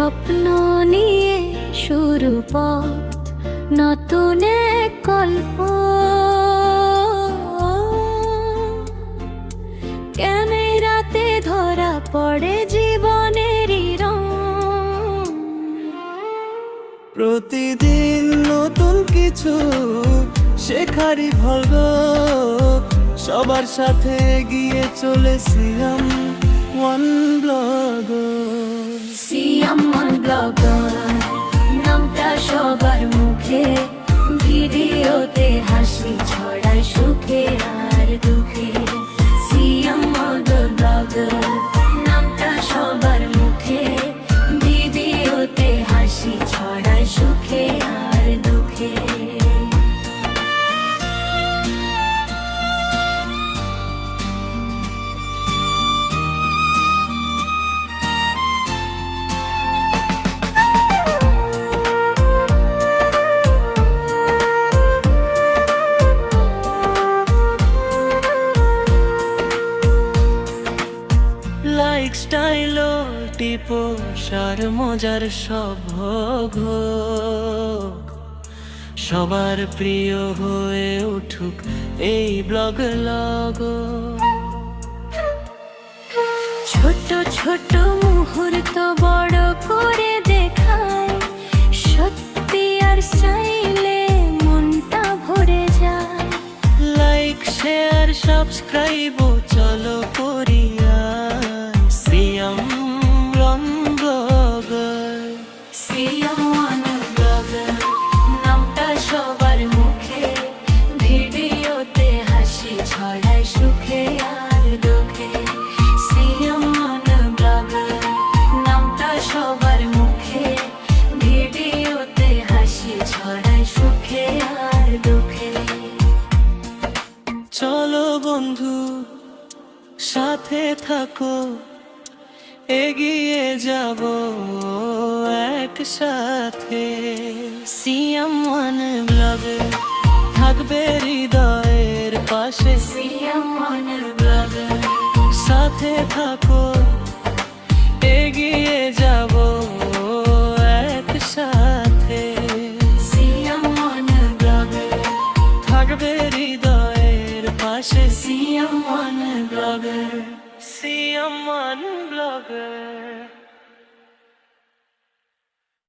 স্বপ্ন নিয়ে শুরু পথ, নতুন এক গল্প। ক্যামেরাতে ধরা পড়ে জীবনেরই রং। প্রতিদিন নতুন কিছু শেখারই ভল্গ, সবার সাথে এগিয়ে চলে সিয়াম ওয়ান ব্লগ। সিয়াম ওয়ান ব্লগার নামটা সবার মুখে, ভিডিওতে হাসি ছড়ায় সুখে আর দুঃখে। সিয়াম ওয়ান ব্লগার নামটা সবার মুখে, ভিডিওতে হাসি ছড়ায় সুখে আর দুঃখে। লাইক স্টাইল টিপো সার মজার সব ভোগ, সবার প্রিয় হয়ে উঠুক এই ব্লগ লগ। ছোট ছোট মুহূর্ত বড় করে দেখায়, সত্যি আর চাইলে মনটা ভরে যায়। লাইক শেয়ার সাবস্ক্রাইব চলো করিয়া সিয়াম ওয়ান ব্লগার। সিয়াম ওয়ান ব্লগার নামটা সবার মুখে, ভিডিওতে হাসি ছড়ায় সুখে আর দুঃখে। সিয়াম ওয়ান ব্লগার নামটা সবার মুখে, ভিডিওতে হাসি ছড়ায় সুখে আর দুঃখে। চলো বন্ধু সাথে থাকো, এগিয়ে যাব একসাথে। সিয়াম ওয়ান ব্লগে থাকবে হৃদয়ের পাশে। সিয়াম ওয়ান ব্লগার সাথে থাকো, এগিয়ে যাব একসাথে। সিয়াম ওয়ান ব্লগার থাকবে হৃদয়ের পাশে। সিয়াম ওয়ান ব্লগার সিয়াম ওয়ান ব্লগার।